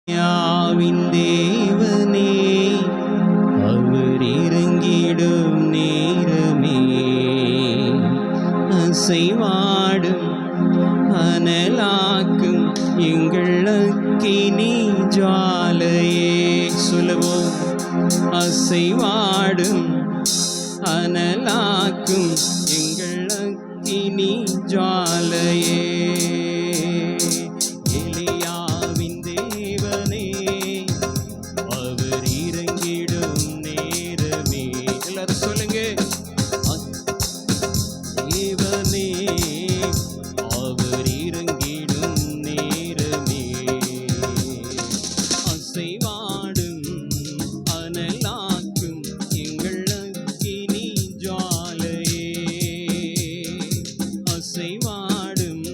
யாவின் தேவனே அவர் இறங்கிடும் நேரமே அசைவாடும் அனலாக்கும் எங்கள் அக்கினி ஜுவாலையே சொல்லுவோம். அசைவாடும் அனலாக்கும் எங்கள் அக்கினி ஜுவாலையே அசைவாடும்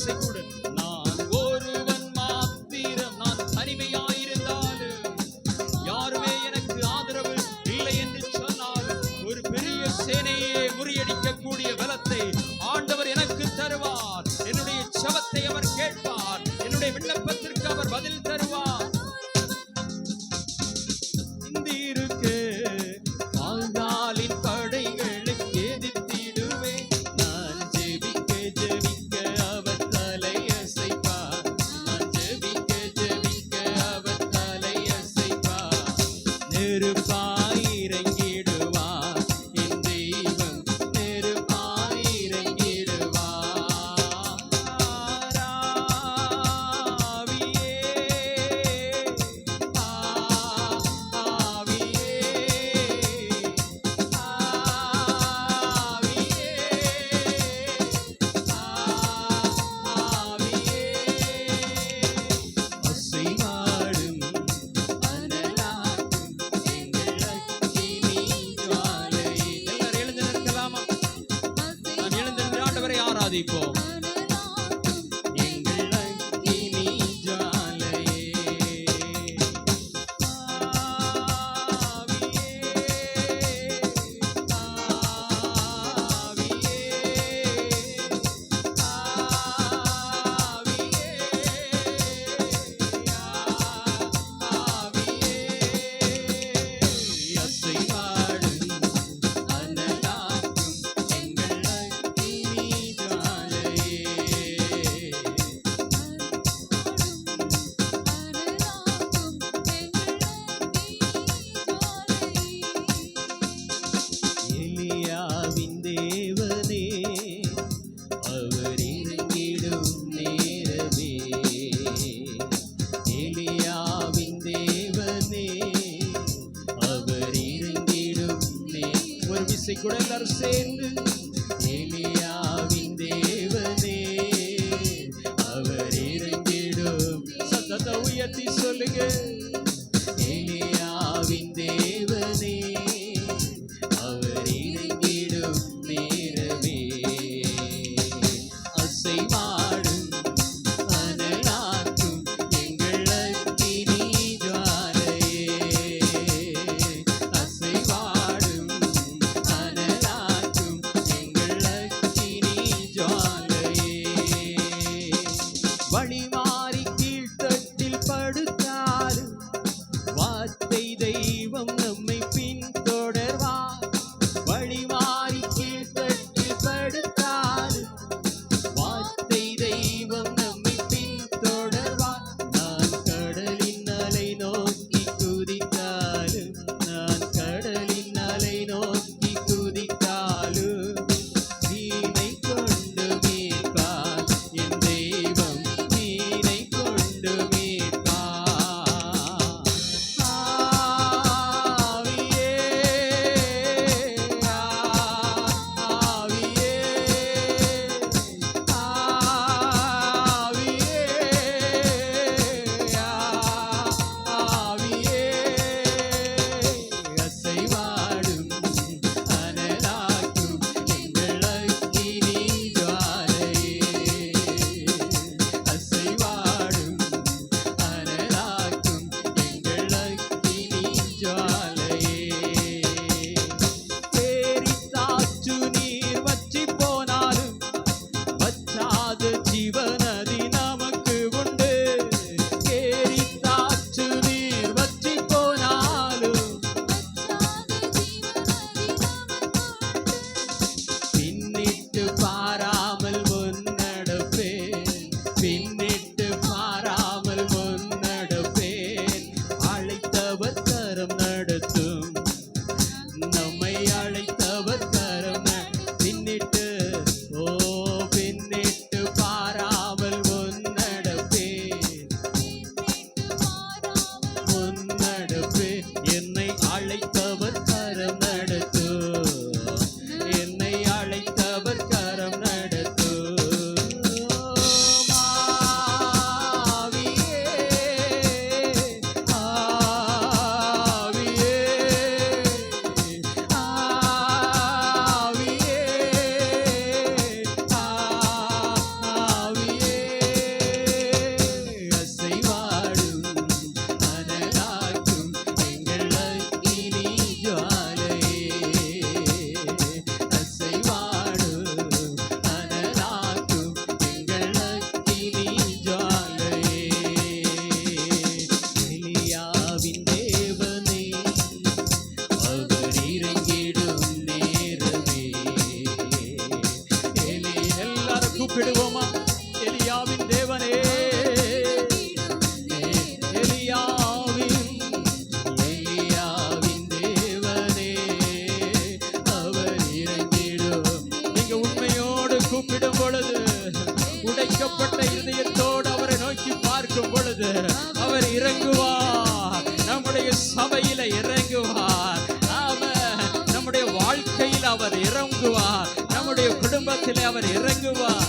விசை கூட நான் ஒருவன் மாத்திரம், நான் தனிமையாயிருந்தாலும், யாருமே எனக்கு ஆதரவு இல்லை என்று சொன்னாலும், ஒரு பெரிய சேனையை முறியடிக்கக்கூடிய பலத்தை ஆண்டவர் எனக்கு தருவார். என்னுடைய ஜெபத்தை அவர் கேட்பார். என்னுடைய விண்ணப்பத்திற்கு அவர் பதில் தருவார். இந்திருக்கு ஆழ்ந்தாலின் படைகளுக்கு எதிர்த்திடுவேன். நான் ஜெபிக்க ஜெபிக்க அவர் தலையசைப்பார். நான் ஜெபிக்க ஜெபிக்க அவர் தலையசைப்பார். நெருப்பாய் இறங்கிடுவார் என் தெய்வம், நெருப்பாய் இறங்கிடுவார். ஆவியே, ஆவியே, ஆவியே, அசைவாடும் அனலாடும் எங்கள் அக்கினி ஜுவாலையே. எல்லாரும் எழுந்து நிற்கலாமா? நாம் எழுந்து நின்று ஆண்டவரை ஆராதிப்போம். எங்கள் அக்கினி ஜுவாலையே, ஆவியே, ஆவியே, அசைவாடும் அனலாடும் எங்கள் அக்கினி ஜுவாலையே. எலியாவின் தேவனே, அவர் இறங்கிடும் நேரமே. எலியாவின் தேவனே, அவர் இறங்கிடும் ஒரு விசை கூட எல்லாரும் சேர்ந்து, எலியாவின் தேவனே, அவர் இறங்கிடும். சத்தத்தை உயர்த்தி சொல்லுங்க. எலியாவின் தேவனே, அவர் இறங்கிடும் நேரமே. அசைவாடும் அனலாக்கும் எங்கள் அக்கினி ஜுவாலையே. அசைவாடும் அனலாக்கும் கூப்பிடுவோமா? எலியாவின் தேவனே, எலியாவின் தேவனே, அவர் இறங்கிடும். நீங்க உண்மையோடு கூப்பிடும் பொழுது, உடைக்கப்பட்ட இதயத்தோடு அவரை நோக்கி பார்க்கும் பொழுது அவர் இறங்குவார். நம்முடைய சபையில இறங்குவார். நம்முடைய வாழ்க்கையில் அவர் இறங்குவார். நம்முடைய குடும்பத்திலே அவர் இறங்குவார்.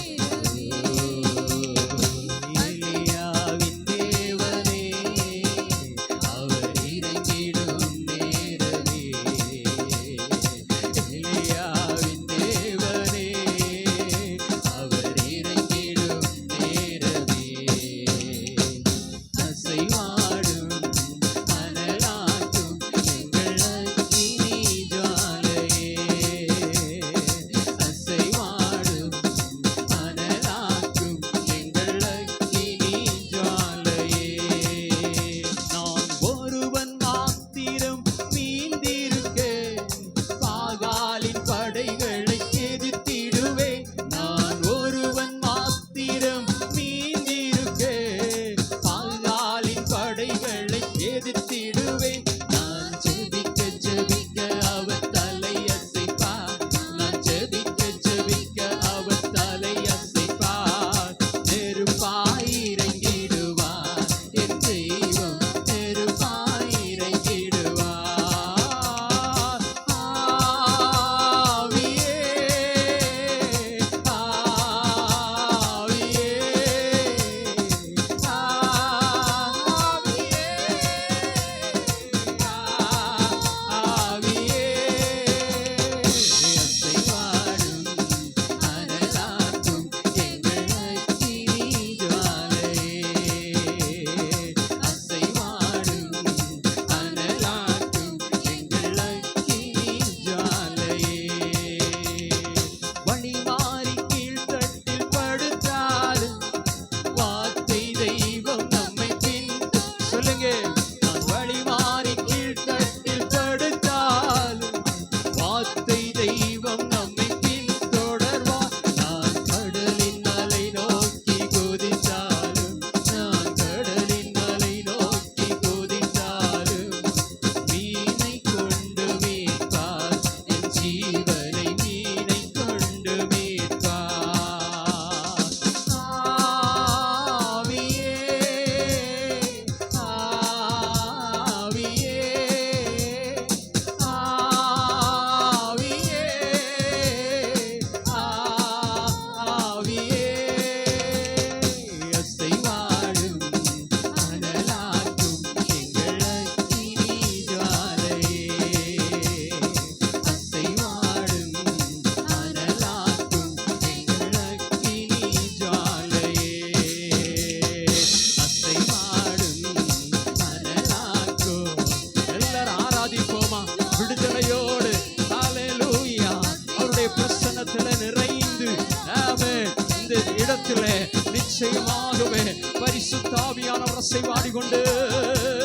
நிச்சயமாகவே பரிசுத்த ஆவியானவர் அசைவாடி கொண்டு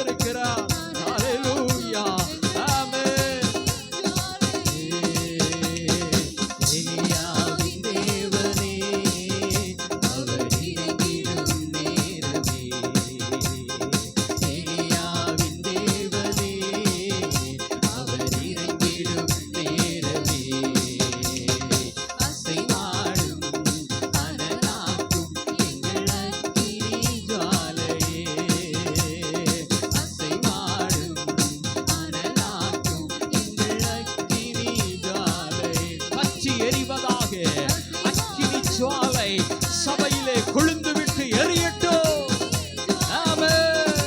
இருக்கிறார். ஹல்லேலூயா, ஆமென். எலியாவின் தேவனே, அவர் இறங்கிடும் நேரமே. எலியாவின் தேவனே, அவர் இறங்கிடும் நேரமே. அசைவாடும் அனலாக்கும் எங்கள் அக்கினி ஜுவாலையே. அசைவாடும் அனலாக்கும் எங்கள் அக்கினி ஜுவாலையே. பற்றி எரிவதாக அக்கினி ஜுவாலை சபையிலே கொழுந்து விட்டு எரியட்டும். ஆமென்,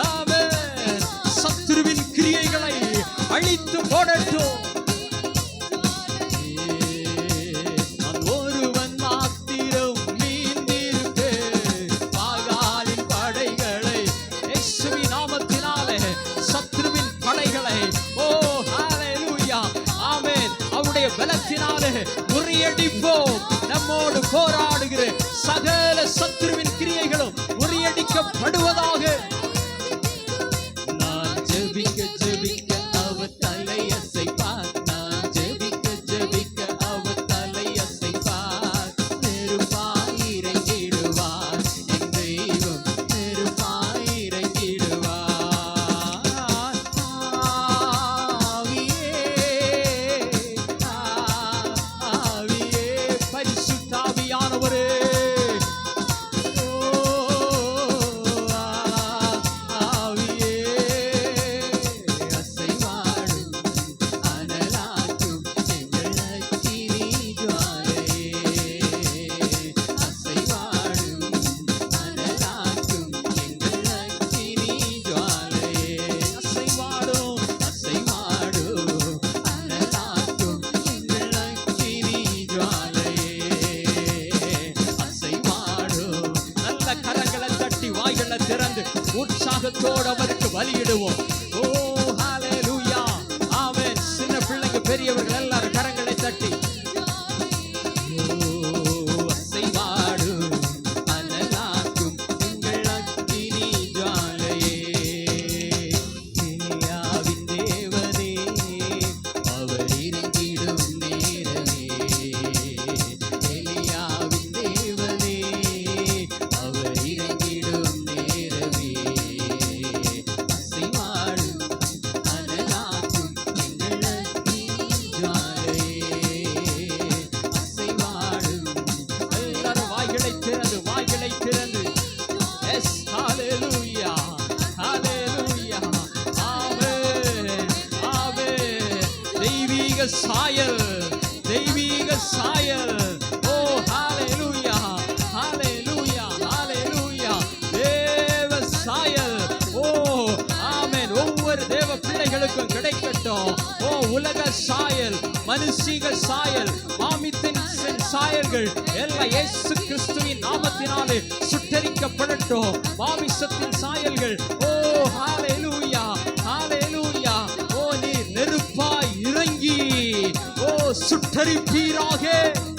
ஆமென். சத்துருவின் கிரியைகளை அழித்து போடட்டும். நான் ஒருவன் மாத்திரம் மீந்திருக்க பாகாலின் படைகளை இயேசுவின் நாமத்தினாலே சத்துருவின் படைகளை ஓ ஹல்லேலூயா ஆமென் அவருடைய பலத்தினாலே முறியடிப்போம். நம்மோடு போரா உற்சாகத்தோடு அவருக்கு பலியிடுவோம். ஓ ஹalleluya. ஆமென். சின்ன பிள்ளைங்க பெரியவர்கள் எல்லாரும் கரங்களை தட்டி அசைவாடும் அனலாக்கும் எங்கள் அக்கினி ஜுவாலையே, எலியாவின் தேவனே அவர் இறங்கிடும் நேரமே, எலியாவின் தேவனே அவர் இறங்கிடும் நேரமே, அசைவாடும் அனலாக்கும் எங்கள் அக்கினி ஜுவாலையே, அசைவாடும். எல்லாரும் வாய்களை திறந்து எஸ் ஹalleluya ஹalleluya. ஆமென் ஆமென். தெய்வீக சாயல் ஓ ஹalleluya ஹalleluya ஹalleluya. தேவ சாயல் ஓ ஆமென். ஒவ்வொரு தேவ பிள்ளைகளுக்கும் கிடைக்கட்டும். ஓ உலக சாயல், மனுஷிக சாயல், மாமித்தின் சாயல்கள் எல்லாம் இயேசு கிறிஸ்துவின் நாமத்தினாலே சுட்டரிக்கப்படட்டும். மாமிசத்தின் சாயல்கள் ஓ ஹalleluya ஹalleluya. ஓ நீ நெருப்பாய் இறங்கி ஓ சுட்டரிப்பீர்